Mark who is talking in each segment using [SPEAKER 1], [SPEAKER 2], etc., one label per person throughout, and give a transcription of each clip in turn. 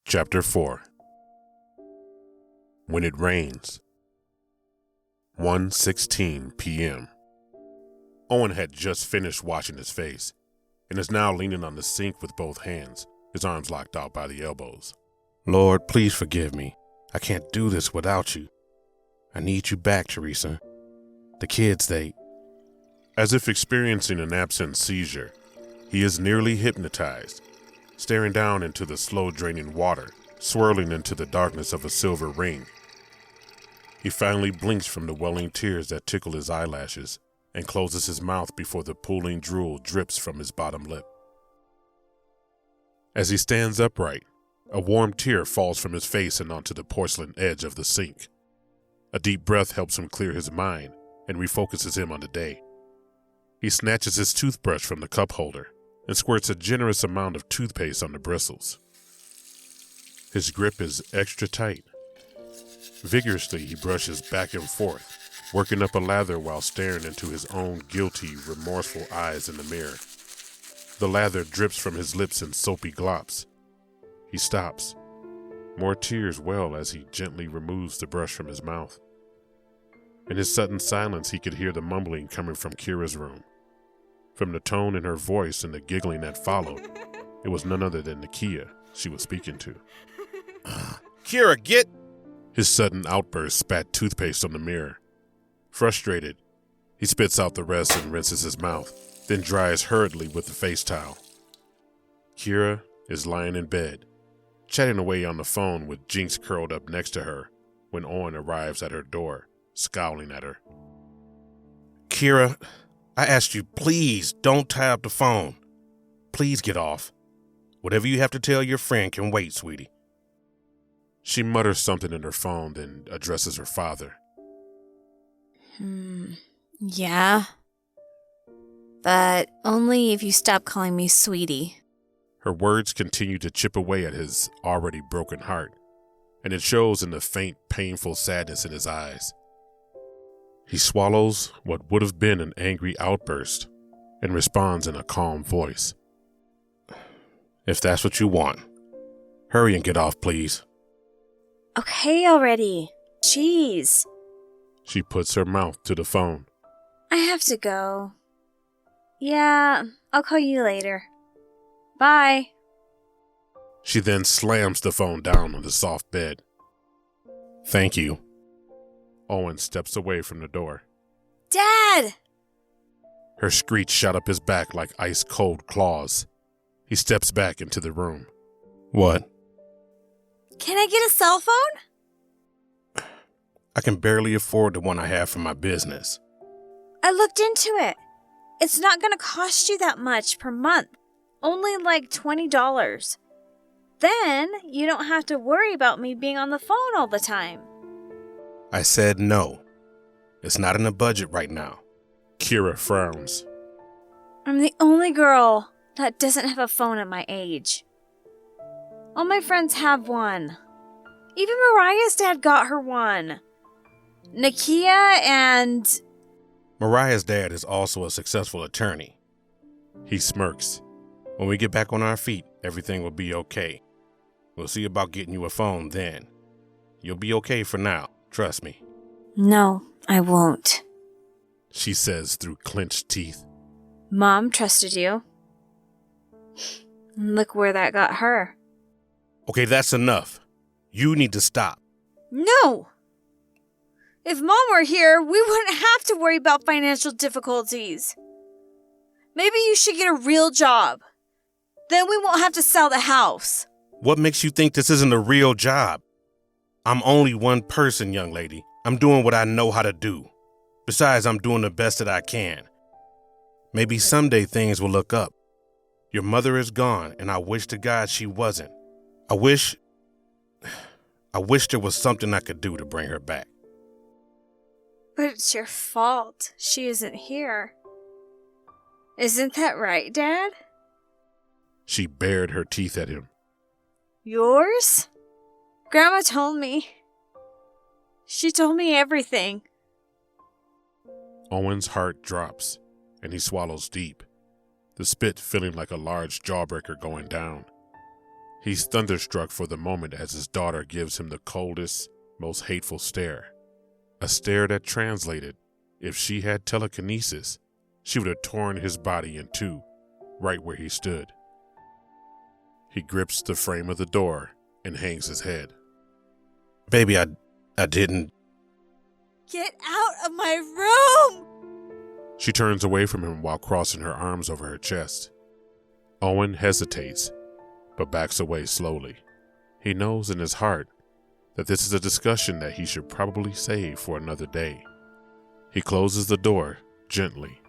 [SPEAKER 1] Chapter 4. When It Rains. 1:16 p.m. Owen had just finished washing his face and is now leaning on the sink with both hands, his arms locked out by the elbows.
[SPEAKER 2] Lord, please forgive me. I can't do this without you. I need you back, Teresa. The kids,
[SPEAKER 1] As if experiencing an absent seizure, he is nearly hypnotized, staring down into the slow-draining water, swirling into the darkness of a silver ring. He finally blinks from the welling tears that tickle his eyelashes and closes his mouth before the pooling drool drips from his bottom lip. As he stands upright, a warm tear falls from his face and onto the porcelain edge of the sink. A deep breath helps him clear his mind and refocuses him on the day. He snatches his toothbrush from the cup holder and squirts a generous amount of toothpaste on the bristles. His grip is extra tight. Vigorously, he brushes back and forth, working up a lather while staring into his own guilty, remorseful eyes in the mirror. The lather drips from his lips in soapy glops. He stops. More tears well as he gently removes the brush from his mouth. In his sudden silence, he could hear the mumbling coming from Kira's room. From the tone in her voice and the giggling that followed, it was none other than Nakia she was speaking to.
[SPEAKER 2] Kira, get!
[SPEAKER 1] His sudden outburst spat toothpaste on the mirror. Frustrated, he spits out the rest and rinses his mouth, then dries hurriedly with the face towel. Kira is lying in bed, chatting away on the phone with Jinx curled up next to her when Owen arrives at her door, scowling at her.
[SPEAKER 2] Kira, I asked you, please don't tie up the phone. Please get off. Whatever you have to tell your friend can wait, sweetie.
[SPEAKER 1] She mutters something in her phone, then addresses her father.
[SPEAKER 3] Yeah. But only if you stop calling me sweetie.
[SPEAKER 1] Her words continue to chip away at his already broken heart, and it shows in the faint, painful sadness in his eyes. He swallows what would have been an angry outburst and responds in a calm voice.
[SPEAKER 2] If that's what you want, hurry and get off, please.
[SPEAKER 3] Okay already. Jeez.
[SPEAKER 1] She puts her mouth to the phone.
[SPEAKER 3] I have to go. Yeah, I'll call you later. Bye.
[SPEAKER 1] She then slams the phone down on the soft bed.
[SPEAKER 2] Thank you.
[SPEAKER 1] Owen steps away from the door.
[SPEAKER 3] Dad!
[SPEAKER 1] Her screech shot up his back like ice-cold claws. He steps back into the room.
[SPEAKER 2] What?
[SPEAKER 3] Can I get a cell phone?
[SPEAKER 2] I can barely afford the one I have for my business.
[SPEAKER 3] I looked into it. It's not going to cost you that much per month. Only like $20. Then you don't have to worry about me being on the phone all the time.
[SPEAKER 2] I said no. It's not in the budget right now.
[SPEAKER 1] Kira frowns.
[SPEAKER 3] I'm the only girl that doesn't have a phone at my age. All my friends have one. Even Mariah's dad got her one. Nakia and...
[SPEAKER 2] Mariah's dad is also a successful attorney.
[SPEAKER 1] He smirks.
[SPEAKER 2] When we get back on our feet, everything will be okay. We'll see about getting you a phone then. You'll be okay for now, trust me.
[SPEAKER 3] No, I won't.
[SPEAKER 1] She says through clenched teeth.
[SPEAKER 3] Mom trusted you. Look where that got her.
[SPEAKER 2] Okay, that's enough. You need to stop.
[SPEAKER 3] No! If Mom were here, we wouldn't have to worry about financial difficulties. Maybe you should get a real job. Then we won't have to sell the house.
[SPEAKER 2] What makes you think this isn't a real job? I'm only one person, young lady. I'm doing what I know how to do. Besides, I'm doing the best that I can. Maybe someday things will look up. Your mother is gone, and I wish to God she wasn't. I wish there was something I could do to bring her back.
[SPEAKER 3] But it's your fault she isn't here. Isn't that right, Dad?
[SPEAKER 1] She bared her teeth at him.
[SPEAKER 3] Yours? Grandma told me. She told me everything.
[SPEAKER 1] Owen's heart drops, and he swallows deep, the spit feeling like a large jawbreaker going down. He's thunderstruck for the moment as his daughter gives him the coldest, most hateful stare. A stare that translated, if she had telekinesis, she would have torn his body in two, right where he stood. He grips the frame of the door and hangs his head.
[SPEAKER 2] Baby, I didn't.
[SPEAKER 3] Get out of my room!
[SPEAKER 1] She turns away from him while crossing her arms over her chest. Owen hesitates, but backs away slowly. He knows in his heart that this is a discussion that he should probably save for another day. He closes the door gently,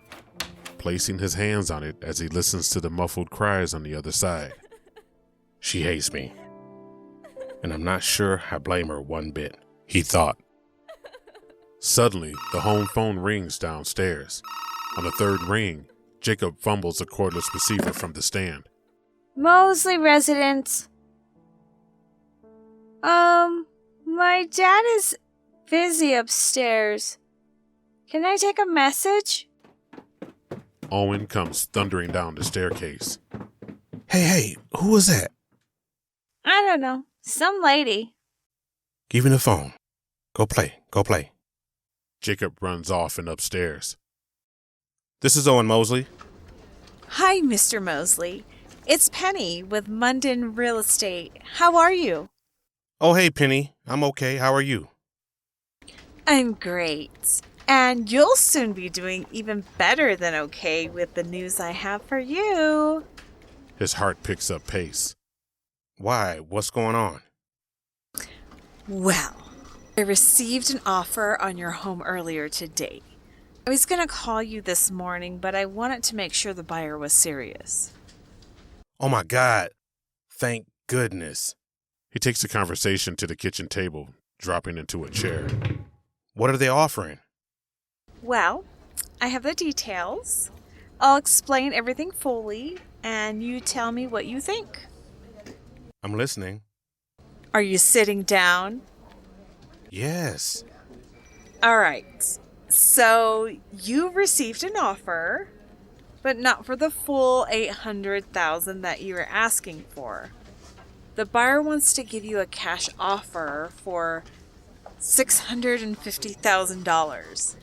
[SPEAKER 1] placing his hands on it as he listens to the muffled cries on the other side.
[SPEAKER 2] She hates me, and I'm not sure I blame her one bit, he thought.
[SPEAKER 1] Suddenly, the home phone rings downstairs. On the third ring, Jacob fumbles a cordless receiver from the stand.
[SPEAKER 3] Mosley residence. My dad is busy upstairs. Can I take a message?
[SPEAKER 1] Owen comes thundering down the staircase.
[SPEAKER 2] Hey, who was that?
[SPEAKER 3] I don't know. Some lady.
[SPEAKER 2] Give me the phone. Go play.
[SPEAKER 1] Jacob runs off and upstairs.
[SPEAKER 2] This is Owen Mosley.
[SPEAKER 3] Hi, Mr. Mosley. It's Penny with Munden Real Estate. How are you?
[SPEAKER 2] Oh, hey, Penny. I'm okay. How are you?
[SPEAKER 3] I'm great. And you'll soon be doing even better than okay with the news I have for you.
[SPEAKER 1] His heart picks up pace.
[SPEAKER 2] Why? What's going on?
[SPEAKER 3] Well, I received an offer on your home earlier today. I was going to call you this morning, but I wanted to make sure the buyer was serious.
[SPEAKER 2] Oh my God. Thank goodness.
[SPEAKER 1] He takes the conversation to the kitchen table, dropping into a chair.
[SPEAKER 2] What are they offering?
[SPEAKER 3] Well, I have the details. I'll explain everything fully, and you tell me what you think.
[SPEAKER 2] I'm listening.
[SPEAKER 3] Are you sitting down?
[SPEAKER 2] Yes.
[SPEAKER 3] All right. So you received an offer, but not for the full $800,000 that you were asking for. The buyer wants to give you a cash offer for $650,000.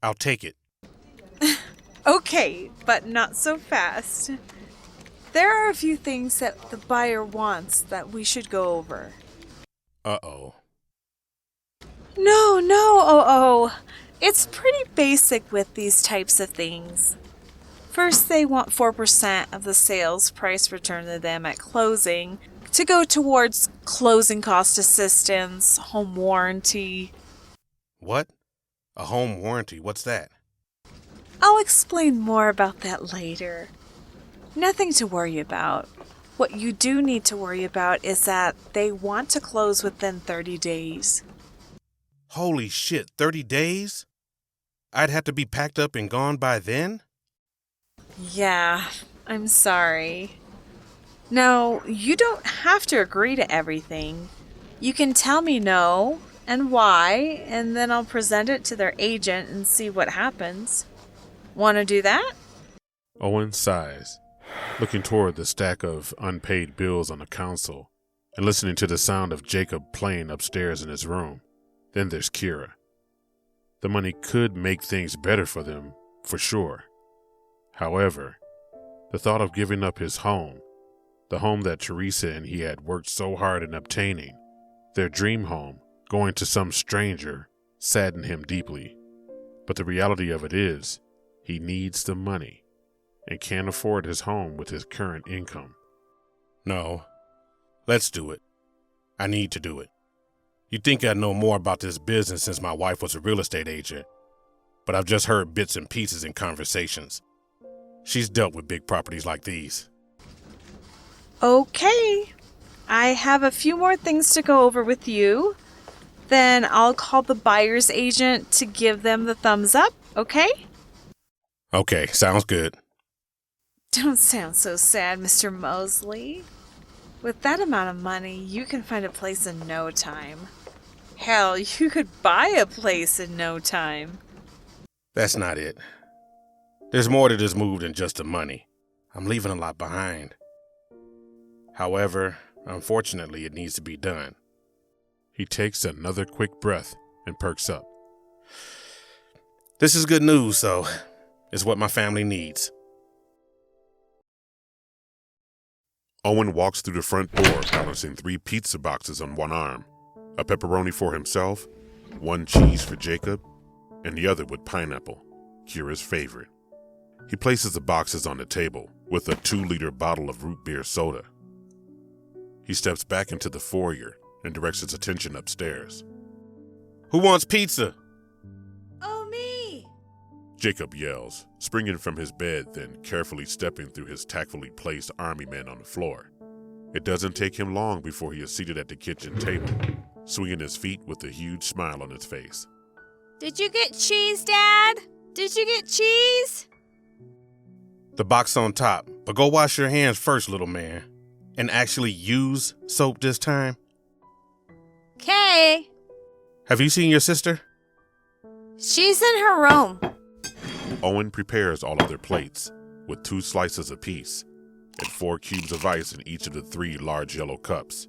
[SPEAKER 2] I'll take it.
[SPEAKER 3] Okay, but not so fast. There are a few things that the buyer wants that we should go over.
[SPEAKER 2] Uh-oh.
[SPEAKER 3] No, It's pretty basic with these types of things. First, they want 4% of the sales price returned to them at closing to go towards closing cost assistance, home warranty.
[SPEAKER 2] What? A home warranty? What's that?
[SPEAKER 3] I'll explain more about that later. Nothing to worry about. What you do need to worry about is that they want to close within 30 days.
[SPEAKER 2] Holy shit, 30 days? I'd have to be packed up and gone by then?
[SPEAKER 3] Yeah, I'm sorry. No, you don't have to agree to everything. You can tell me no and why, and then I'll present it to their agent and see what happens. Want to do that?
[SPEAKER 1] Owen sighs, looking toward the stack of unpaid bills on the console and listening to the sound of Jacob playing upstairs in his room. Then there's Kira. The money could make things better for them, for sure. However, the thought of giving up his home, the home that Teresa and he had worked so hard in obtaining, their dream home, going to some stranger, saddened him deeply. But the reality of it is, he needs the money and can't afford his home with his current income.
[SPEAKER 2] No. Let's do it. I need to do it. You'd think I'd know more about this business since my wife was a real estate agent, but I've just heard bits and pieces in conversations. She's dealt with big properties like these.
[SPEAKER 3] Okay. I have a few more things to go over with you. Then I'll call the buyer's agent to give them the thumbs up, okay?
[SPEAKER 2] Okay, sounds good.
[SPEAKER 3] Don't sound so sad, Mr. Mosley. With that amount of money, you can find a place in no time. Hell, you could buy a place in no time.
[SPEAKER 2] That's not it. There's more to this move than just the money. I'm leaving a lot behind. However, unfortunately, it needs to be done.
[SPEAKER 1] He takes another quick breath and perks up.
[SPEAKER 2] This is good news, so it's what my family needs.
[SPEAKER 1] Owen walks through the front door, balancing 3 pizza boxes on one arm, a pepperoni for himself, 1 cheese for Jacob, and the other with pineapple, Kira's favorite. He places the boxes on the table with a 2-liter bottle of root beer soda. He steps back into the foyer and directs his attention upstairs.
[SPEAKER 2] Who wants pizza?
[SPEAKER 3] Oh, me!
[SPEAKER 1] Jacob yells, springing from his bed, then carefully stepping through his tactfully placed army men on the floor. It doesn't take him long before he is seated at the kitchen table, swinging his feet with a huge smile on his face.
[SPEAKER 3] Did you get cheese, Dad? Did you get cheese?
[SPEAKER 2] The box on top, but go wash your hands first, little man. And actually use soap this time.
[SPEAKER 3] Okay.
[SPEAKER 2] Have you seen your sister?
[SPEAKER 3] She's in her room.
[SPEAKER 1] Owen prepares all of their plates, with 2 slices apiece, and 4 cubes of ice in each of the 3 large yellow cups.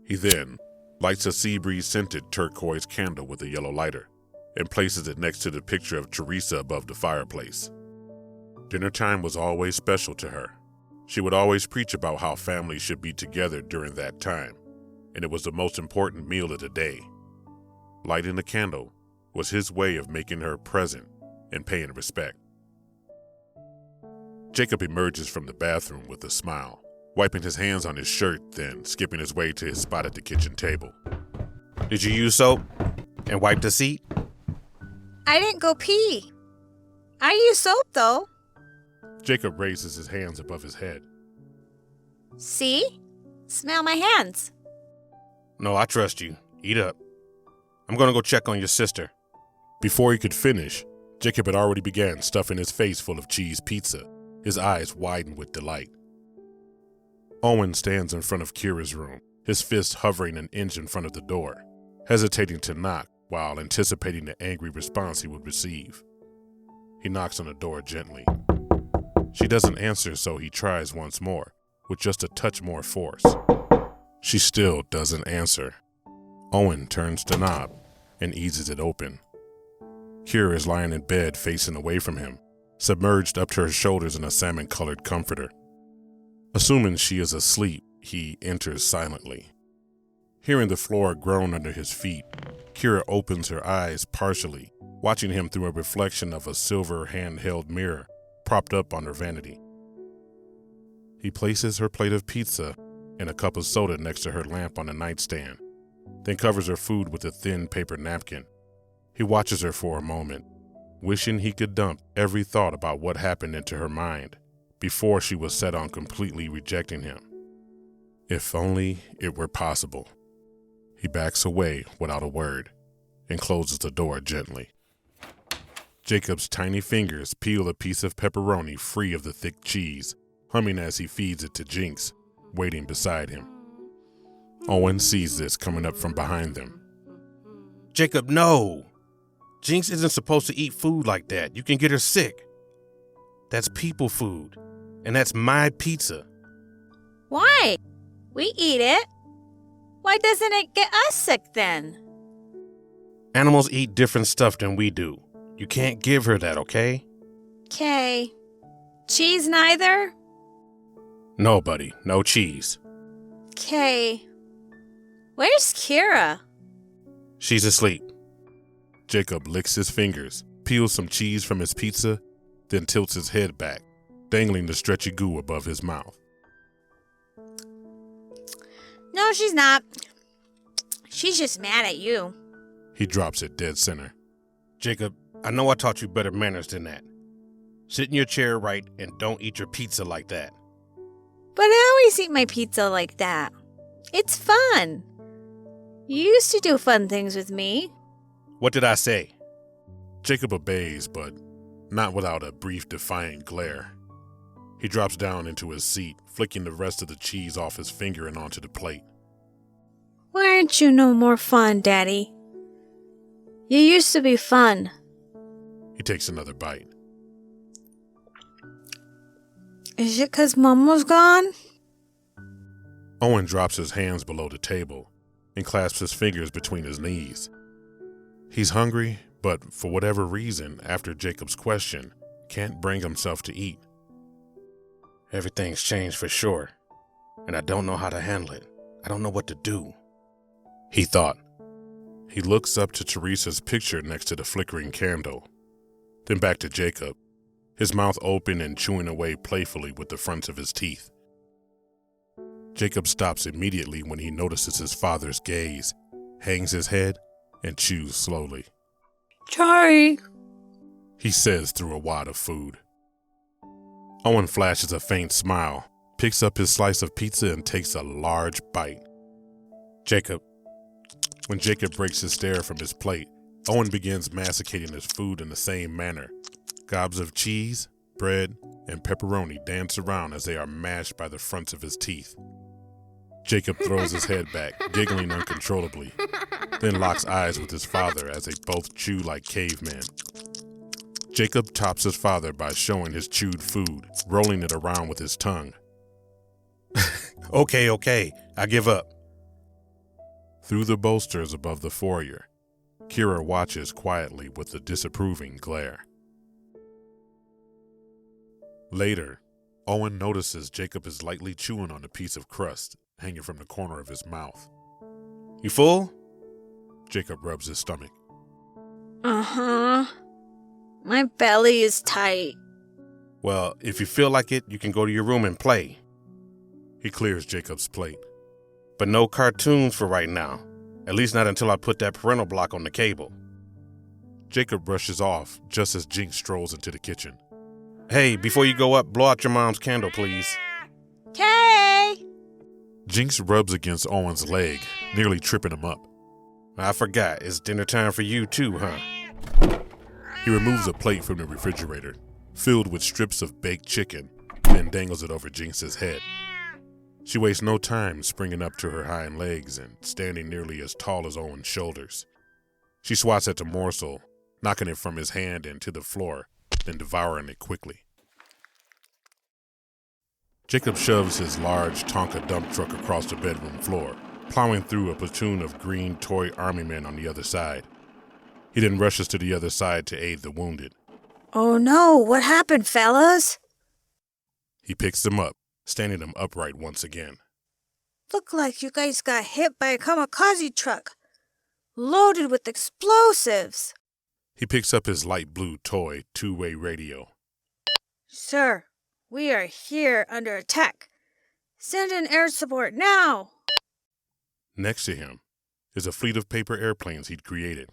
[SPEAKER 1] He then lights a sea breeze scented turquoise candle with a yellow lighter, and places it next to the picture of Teresa above the fireplace. Dinner time was always special to her. She would always preach about how families should be together during that time, and it was the most important meal of the day. Lighting the candle was his way of making her present and paying respect. Jacob emerges from the bathroom with a smile, wiping his hands on his shirt, then skipping his way to his spot at the kitchen table.
[SPEAKER 2] Did you use soap and wipe the seat?
[SPEAKER 3] I didn't go pee. I use soap, though.
[SPEAKER 1] Jacob raises his hands above his head.
[SPEAKER 3] See? Smell my hands.
[SPEAKER 2] No, I trust you. Eat up. I'm gonna go check on your sister.
[SPEAKER 1] Before he could finish, Jacob had already began stuffing his face full of cheese pizza, his eyes widened with delight. Owen stands in front of Kira's room, his fist hovering an inch in front of the door, hesitating to knock while anticipating the angry response he would receive. He knocks on the door gently. She doesn't answer, so he tries once more, with just a touch more force. She still doesn't answer. Owen turns the knob and eases it open. Kira is lying in bed facing away from him, submerged up to her shoulders in a salmon-colored comforter. Assuming she is asleep, he enters silently. Hearing the floor groan under his feet, Kira opens her eyes partially, watching him through a reflection of a silver handheld mirror propped up on her vanity. He places her plate of pizza and a cup of soda next to her lamp on the nightstand, then covers her food with a thin paper napkin. He watches her for a moment, wishing he could dump every thought about what happened into her mind before she was set on completely rejecting him. If only it were possible. He backs away without a word and closes the door gently. Jacob's tiny fingers peel a piece of pepperoni free of the thick cheese, humming as he feeds it to Jinx, waiting beside him. Owen sees this coming up from behind them.
[SPEAKER 2] Jacob, no! Jinx isn't supposed to eat food like that. You can get her sick. That's people food, and that's my pizza.
[SPEAKER 3] Why? We eat it. Why doesn't it get us sick then?
[SPEAKER 2] Animals eat different stuff than we do. You can't give her that, okay?
[SPEAKER 3] Okay. Cheese neither?
[SPEAKER 2] No, buddy, no cheese.
[SPEAKER 3] Okay. Where's Kira?
[SPEAKER 2] She's asleep.
[SPEAKER 1] Jacob licks his fingers, peels some cheese from his pizza, then tilts his head back, dangling the stretchy goo above his mouth.
[SPEAKER 3] No, she's not. She's just mad at you.
[SPEAKER 1] He drops it dead center.
[SPEAKER 2] Jacob, I know I taught you better manners than that. Sit in your chair right and don't eat your pizza like that.
[SPEAKER 3] But I always eat my pizza like that. It's fun. You used to do fun things with me.
[SPEAKER 2] What did I say?
[SPEAKER 1] Jacob obeys, but not without a brief defiant glare. He drops down into his seat, flicking the rest of the cheese off his finger and onto the plate.
[SPEAKER 3] Why aren't you no more fun, Daddy? You used to be fun.
[SPEAKER 1] He takes another bite.
[SPEAKER 3] Is it 'cause Mom was gone?
[SPEAKER 1] Owen drops his hands below the table and clasps his fingers between his knees. He's hungry, but for whatever reason, after Jacob's question, can't bring himself to eat.
[SPEAKER 2] Everything's changed for sure, and I don't know how to handle it. I don't know what to do, he thought.
[SPEAKER 1] He looks up to Teresa's picture next to the flickering candle, then back to Jacob, his mouth open and chewing away playfully with the fronts of his teeth. Jacob stops immediately when he notices his father's gaze, hangs his head, and chews slowly.
[SPEAKER 3] Sorry,
[SPEAKER 1] he says through a wad of food. Owen flashes a faint smile, picks up his slice of pizza and takes a large bite. When Jacob breaks his stare from his plate, Owen begins masticating his food in the same manner. Gobs of cheese, bread, and pepperoni dance around as they are mashed by the fronts of his teeth. Jacob throws his head back, giggling uncontrollably, then locks eyes with his father as they both chew like cavemen. Jacob tops his father by showing his chewed food, rolling it around with his tongue.
[SPEAKER 2] Okay, I give up.
[SPEAKER 1] Through the bolsters above the foyer, Kira watches quietly with a disapproving glare. Later, Owen notices Jacob is lightly chewing on a piece of crust hanging from the corner of his mouth.
[SPEAKER 2] You full?
[SPEAKER 1] Jacob rubs his stomach.
[SPEAKER 3] Uh-huh. My belly is tight.
[SPEAKER 2] Well, if you feel like it, you can go to your room and play.
[SPEAKER 1] He clears Jacob's plate.
[SPEAKER 2] But no cartoons for right now. At least not until I put that parental block on the cable.
[SPEAKER 1] Jacob brushes off just as Jinx strolls into the kitchen.
[SPEAKER 2] Hey, before you go up, blow out your mom's candle, please.
[SPEAKER 3] Kay!
[SPEAKER 1] Jinx rubs against Owen's leg, nearly tripping him up.
[SPEAKER 2] I forgot. It's dinner time for you too, huh?
[SPEAKER 1] He removes a plate from the refrigerator, filled with strips of baked chicken, then dangles it over Jinx's head. She wastes no time springing up to her hind legs and standing nearly as tall as Owen's shoulders. She swats at the morsel, knocking it from his hand and to the floor, then devouring it quickly. Jacob shoves his large Tonka dump truck across the bedroom floor, plowing through a platoon of green toy army men on the other side. He then rushes to the other side to aid the wounded.
[SPEAKER 3] Oh no, what happened, fellas?
[SPEAKER 1] He picks them up, standing them upright once again.
[SPEAKER 3] Look like you guys got hit by a kamikaze truck, loaded with explosives.
[SPEAKER 1] He picks up his light blue toy two-way radio.
[SPEAKER 3] Sir, we are here under attack. Send in air support now.
[SPEAKER 1] Next to him is a fleet of paper airplanes he'd created.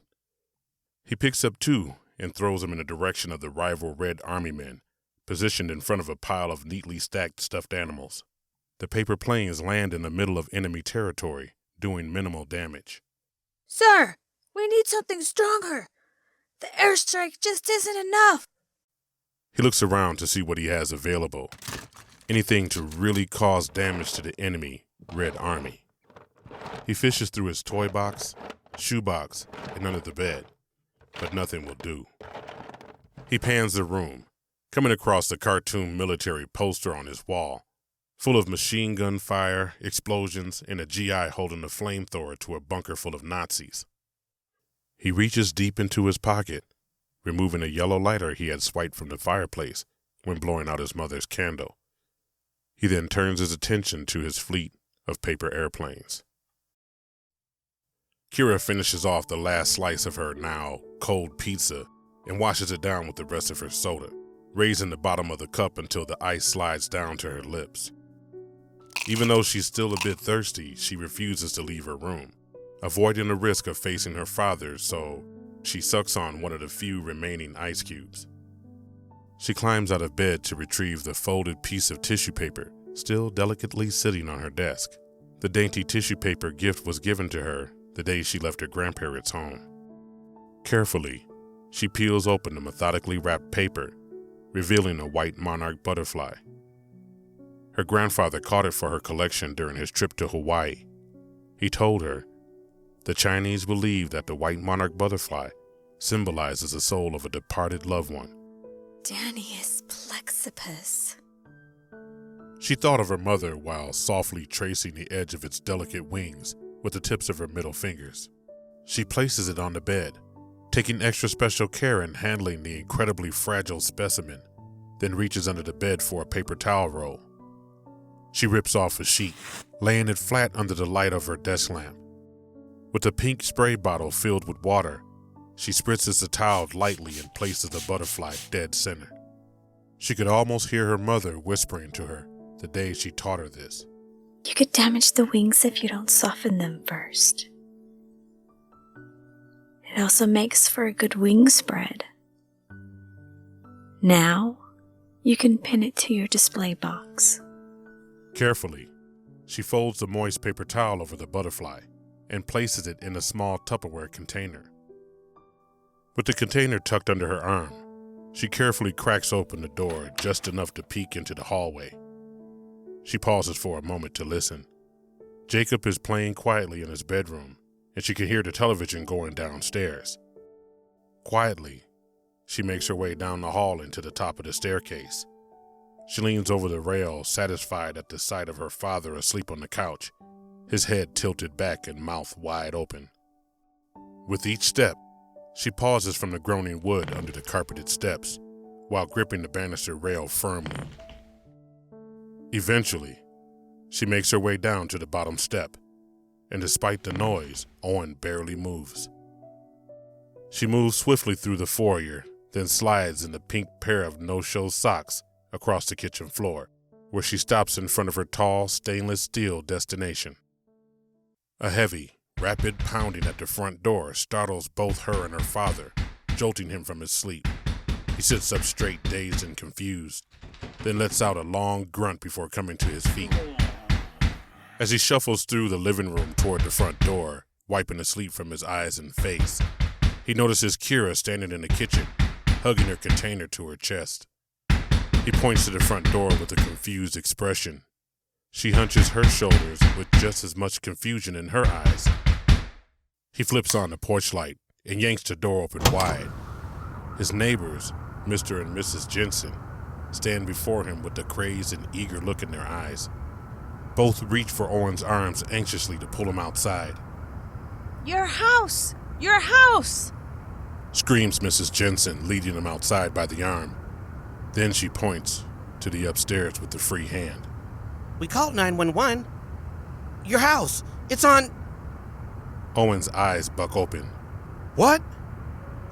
[SPEAKER 1] He picks up two and throws them in the direction of the rival Red Army men, positioned in front of a pile of neatly stacked stuffed animals. The paper planes land in the middle of enemy territory, doing minimal damage.
[SPEAKER 3] Sir, we need something stronger. The airstrike just isn't enough.
[SPEAKER 1] He looks around to see what he has available. Anything to really cause damage to the enemy Red Army. He fishes through his toy box, shoebox, and under the bed, but nothing will do. He pans the room, coming across the cartoon military poster on his wall, full of machine gun fire, explosions, and a GI holding a flamethrower to a bunker full of Nazis. He reaches deep into his pocket, removing a yellow lighter he had swiped from the fireplace when blowing out his mother's candle. He then turns his attention to his fleet of paper airplanes. Kira finishes off the last slice of her now cold pizza and washes it down with the rest of her soda, raising the bottom of the cup until the ice slides down to her lips. Even though she's still a bit thirsty, she refuses to leave her room, avoiding the risk of facing her father, so she sucks on one of the few remaining ice cubes. She climbs out of bed to retrieve the folded piece of tissue paper still delicately sitting on her desk. The dainty tissue paper gift was given to her the day she left her grandparents' home. Carefully, she peels open the methodically wrapped paper, revealing a white monarch butterfly. Her grandfather caught it for her collection during his trip to Hawaii. He told her, the Chinese believe that the white monarch butterfly symbolizes the soul of a departed loved one.
[SPEAKER 3] Danius Plexipus.
[SPEAKER 1] She thought of her mother while softly tracing the edge of its delicate wings with the tips of her middle fingers. She places it on the bed, taking extra special care in handling the incredibly fragile specimen, then reaches under the bed for a paper towel roll. She rips off a sheet, laying it flat under the light of her desk lamp. With a pink spray bottle filled with water, she spritzes the towel lightly and places the butterfly dead center. She could almost hear her mother whispering to her the day she taught her this.
[SPEAKER 3] You could damage the wings if you don't soften them first. It also makes for a good wing spread. Now, you can pin it to your display box.
[SPEAKER 1] Carefully, she folds the moist paper towel over the butterfly and places it in a small Tupperware container. With the container tucked under her arm, she carefully cracks open the door just enough to peek into the hallway. She pauses for a moment to listen. Jacob is playing quietly in his bedroom, and she can hear the television going downstairs. Quietly, she makes her way down the hall into the top of the staircase. She leans over the rail, satisfied at the sight of her father asleep on the couch, his head tilted back and mouth wide open. With each step, she pauses from the groaning wood under the carpeted steps, while gripping the banister rail firmly. Eventually, she makes her way down to the bottom step, and despite the noise, Owen barely moves. She moves swiftly through the foyer, then slides in the pink pair of no-show socks across the kitchen floor, where she stops in front of her tall, stainless steel destination. A heavy, rapid pounding at the front door startles both her and her father, jolting him from his sleep. He sits up straight, dazed and confused, then lets out a long grunt before coming to his feet. As he shuffles through the living room toward the front door, wiping the sleep from his eyes and face, he notices Kira standing in the kitchen, hugging her container to her chest. He points to the front door with a confused expression. She hunches her shoulders with just as much confusion in her eyes. He flips on the porch light and yanks the door open wide. His neighbors, Mr. and Mrs. Jensen, stand before him with a crazed and eager look in their eyes. Both reach for Owen's arms anxiously to pull him outside.
[SPEAKER 4] Your house! Your house!
[SPEAKER 1] Screams Mrs. Jensen, leading him outside by the arm. Then she points to the upstairs with the free hand.
[SPEAKER 5] We called 911. Your house, it's on...
[SPEAKER 1] Owen's eyes buck open.
[SPEAKER 5] What?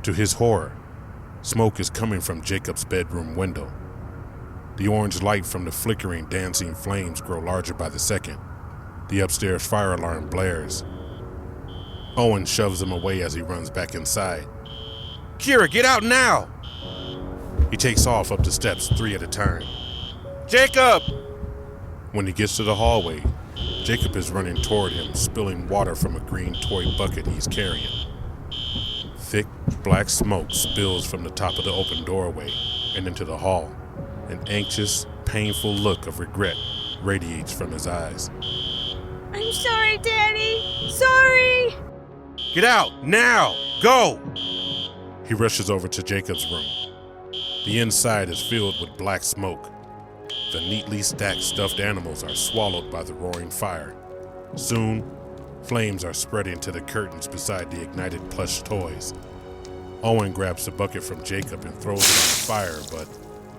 [SPEAKER 1] To his horror, smoke is coming from Jacob's bedroom window. The orange light from the flickering, dancing flames grow larger by the second. The upstairs fire alarm blares. Owen shoves him away as he runs back inside.
[SPEAKER 2] Kira, get out now!
[SPEAKER 1] He takes off up the steps 3 at a time.
[SPEAKER 2] Jacob!
[SPEAKER 1] When he gets to the hallway, Jacob is running toward him, spilling water from a green toy bucket he's carrying. Thick, black smoke spills from the top of the open doorway and into the hall. An anxious, painful look of regret radiates from his eyes.
[SPEAKER 4] I'm sorry, Daddy. Sorry.
[SPEAKER 2] Get out, now! Go!
[SPEAKER 1] He rushes over to Jacob's room. The inside is filled with black smoke. The neatly stacked stuffed animals are swallowed by the roaring fire. Soon, flames are spreading to the curtains beside the ignited plush toys. Owen grabs the bucket from Jacob and throws it on the fire, but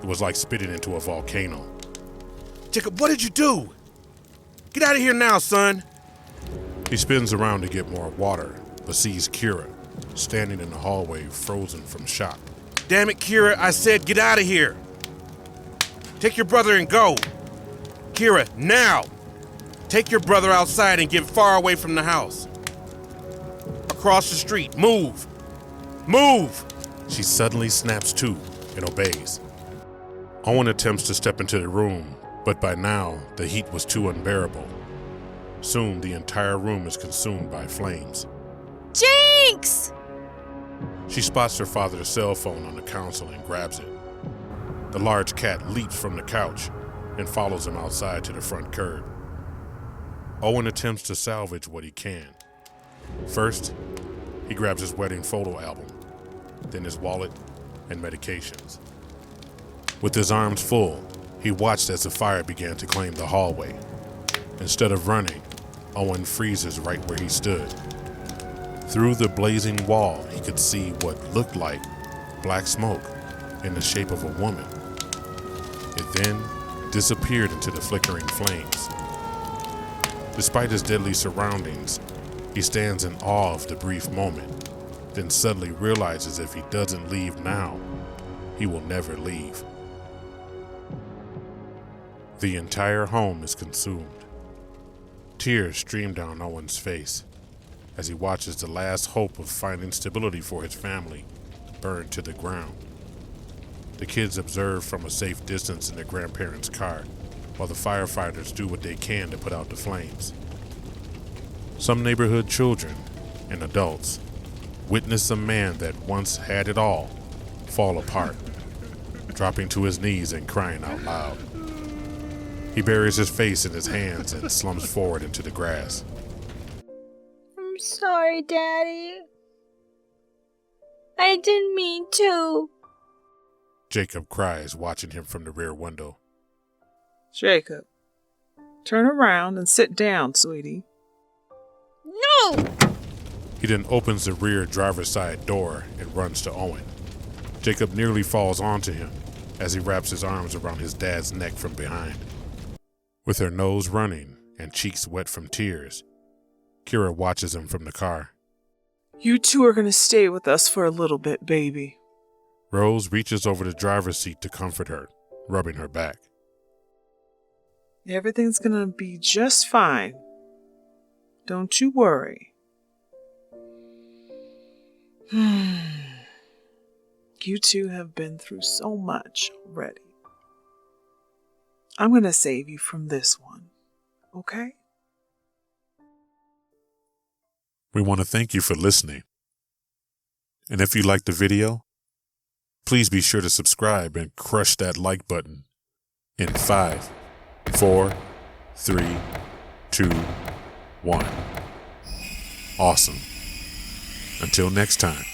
[SPEAKER 1] it was like spitting into a volcano.
[SPEAKER 2] Jacob, what did you do? Get out of here now, son!
[SPEAKER 1] He spins around to get more water, but sees Kira, standing in the hallway, frozen from shock.
[SPEAKER 2] Damn it, Kira, I said get out of here! Take your brother and go! Kira, now! Take your brother outside and get far away from the house. Across the street, move! Move!
[SPEAKER 1] She suddenly snaps to and obeys. Owen attempts to step into the room, but by now, the heat was too unbearable. Soon, the entire room is consumed by flames.
[SPEAKER 4] Jinx!
[SPEAKER 1] She spots her father's cell phone on the console and grabs it. The large cat leaps from the couch and follows him outside to the front curb. Owen attempts to salvage what he can. First, he grabs his wedding photo album, then his wallet and medications. With his arms full, He watched as the fire began to claim the hallway. Instead of running, Owen freezes right where he stood. Through the blazing wall, he could see what looked like black smoke in the shape of a woman. It then disappeared into the flickering flames. Despite his deadly surroundings, he stands in awe of the brief moment, then suddenly realizes if he doesn't leave now, he will never leave. The entire home is consumed. Tears stream down Owen's face as he watches the last hope of finding stability for his family burn to the ground. The kids observe from a safe distance in their grandparents' car, while the firefighters do what they can to put out the flames. Some neighborhood children and adults witness a man that once had it all fall apart, dropping to his knees and crying out loud. He buries his face in his hands and slumps forward into the grass.
[SPEAKER 4] I'm sorry, Daddy. I didn't mean to.
[SPEAKER 1] Jacob cries, watching him from the rear window.
[SPEAKER 6] Jacob, turn around and sit down, sweetie.
[SPEAKER 4] No!
[SPEAKER 1] He then opens the rear driver's side door and runs to Owen. Jacob nearly falls onto him as he wraps his arms around his dad's neck from behind. With her nose running and cheeks wet from tears, Kira watches him from the car.
[SPEAKER 6] You two are going to stay with us for a little bit, baby.
[SPEAKER 1] Rose reaches over the driver's seat to comfort her, rubbing her back.
[SPEAKER 6] Everything's going to be just fine. Don't you worry. You two have been through so much already. I'm going to save you from this one, okay?
[SPEAKER 1] We want to thank you for listening. And if you liked the video, please be sure to subscribe and crush that like button. In 5, 4, 3, 2, 1. Awesome. Until next time.